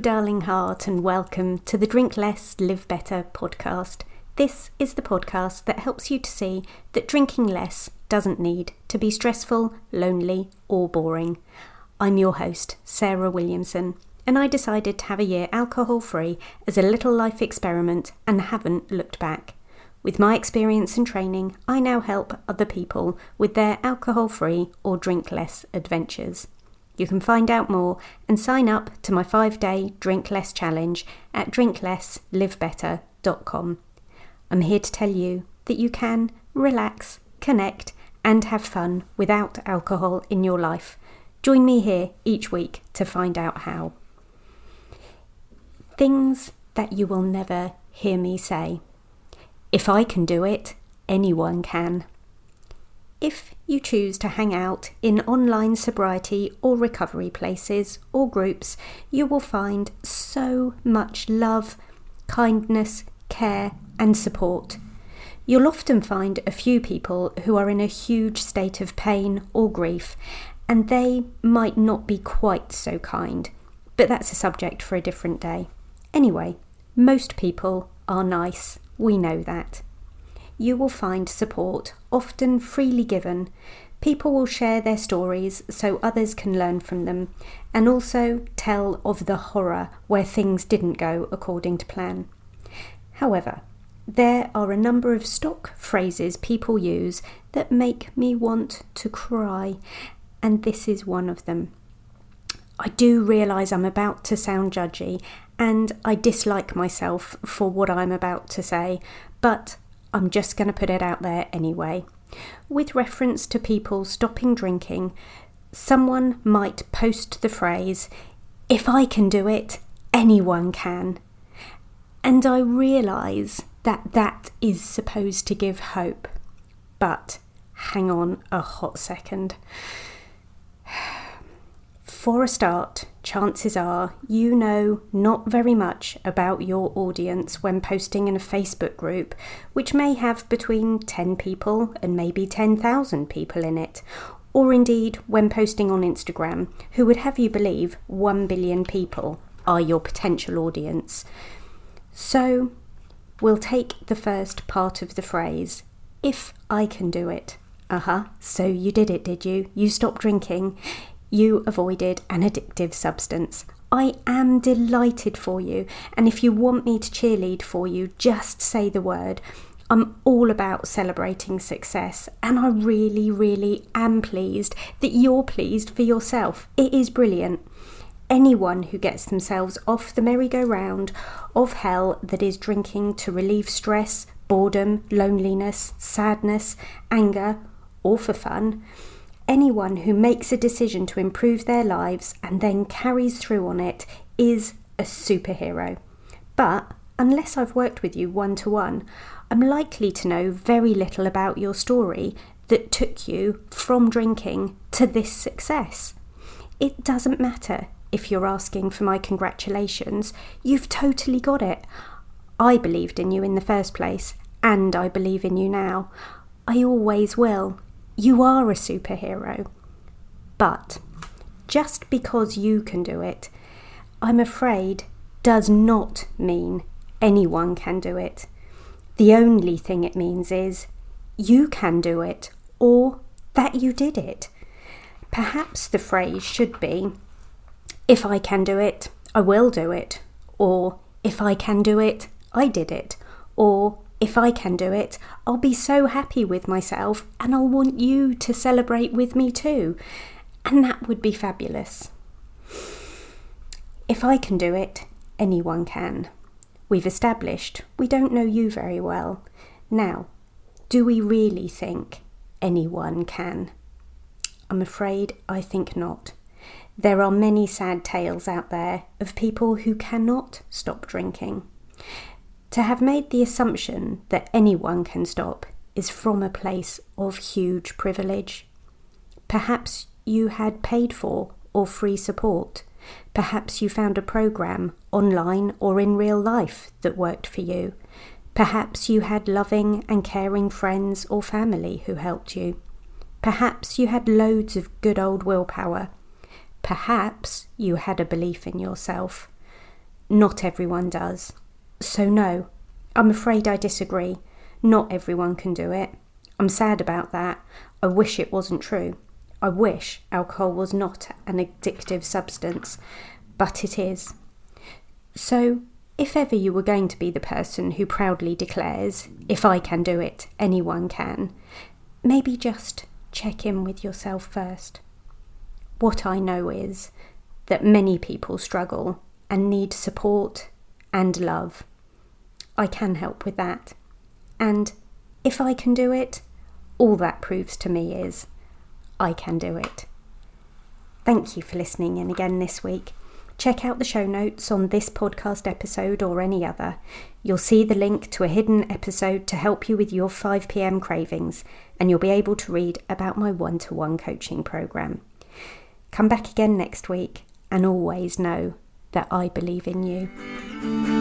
darling heart, and welcome to the Drink Less, Live Better podcast. This is the podcast that helps you to see that drinking less doesn't need to be stressful, lonely, or boring. I'm your host, Sarah Williamson, and I decided to have a year alcohol-free as a little life experiment and haven't looked back. With my experience and training, I now help other people with their alcohol-free or drink less adventures. You can find out more and sign up to my 5-day Drink Less Challenge at drinklesslivebetter.com. I'm here to tell you that you can relax, connect, and have fun without alcohol in your life. Join me here each week to find out how. Things that you will never hear me say. If I can do it, anyone can. If you choose to hang out in online sobriety or recovery places or groups, you will find so much love, kindness, care and support. You'll often find a few people who are in a huge state of pain or grief, and they might not be quite so kind, but that's a subject for a different day. Anyway, most people are nice, we know that. You will find support, often freely given. People will share their stories so others can learn from them, and also tell of the horror where things didn't go according to plan. However, there are a number of stock phrases people use that make me want to cry, and this is one of them. I do realise I'm about to sound judgy, and I dislike myself for what I'm about to say, but I'm just going to put it out there anyway. With reference to people stopping drinking, someone might post the phrase, "If I can do it, anyone can." And I realise that that is supposed to give hope. But hang on a hot second. For a start, chances are you know not very much about your audience when posting in a Facebook group, which may have between 10 people and maybe 10,000 people in it, or indeed when posting on Instagram, who would have you believe 1 billion people are your potential audience. So we'll take the first part of the phrase, "If I can do it." So you did it, did you? You stopped drinking. You avoided an addictive substance. I am delighted for you, and if you want me to cheerlead for you, just say the word. I'm all about celebrating success, and I really am pleased that you're pleased for yourself. It is brilliant. Anyone who gets themselves off the merry-go-round of hell that is drinking to relieve stress, boredom, loneliness, sadness, anger, or for fun, anyone who makes a decision to improve their lives and then carries through on it is a superhero. But unless I've worked with you one-to-one, I'm likely to know very little about your story that took you from drinking to this success. It doesn't matter if you're asking for my congratulations. You've totally got it. I believed in you in the first place, and I believe in you now. I always will. You are a superhero. But just because you can do it, I'm afraid, does not mean anyone can do it. The only thing it means is you can do it, or that you did it. Perhaps the phrase should be, "If I can do it, I will do it," or "If I can do it, I did it," or "If I can do it, I'll be so happy with myself and I'll want you to celebrate with me too." And that would be fabulous. If I can do it, anyone can. We've established we don't know you very well. Now, do we really think anyone can? I'm afraid I think not. There are many sad tales out there of people who cannot stop drinking. To have made the assumption that anyone can stop is from a place of huge privilege. Perhaps you had paid for or free support. Perhaps you found a program, online or in real life, that worked for you. Perhaps you had loving and caring friends or family who helped you. Perhaps you had loads of good old willpower. Perhaps you had a belief in yourself. Not everyone does. So no, I'm afraid I disagree. Not everyone can do it. I'm sad about that. I wish it wasn't true. I wish alcohol was not an addictive substance, but it is. So, if ever you were going to be the person who proudly declares, if I can do it, anyone can, maybe just check in with yourself first. What I know is that many people struggle and need support and love. I can help with that. And if I can do it, all that proves to me is I can do it. Thank you for listening in again this week. Check out the show notes on this podcast episode or any other. You'll see the link to a hidden episode to help you with your 5 p.m. cravings, and you'll be able to read about my one-to-one coaching program. Come back again next week, and always know that I believe in you.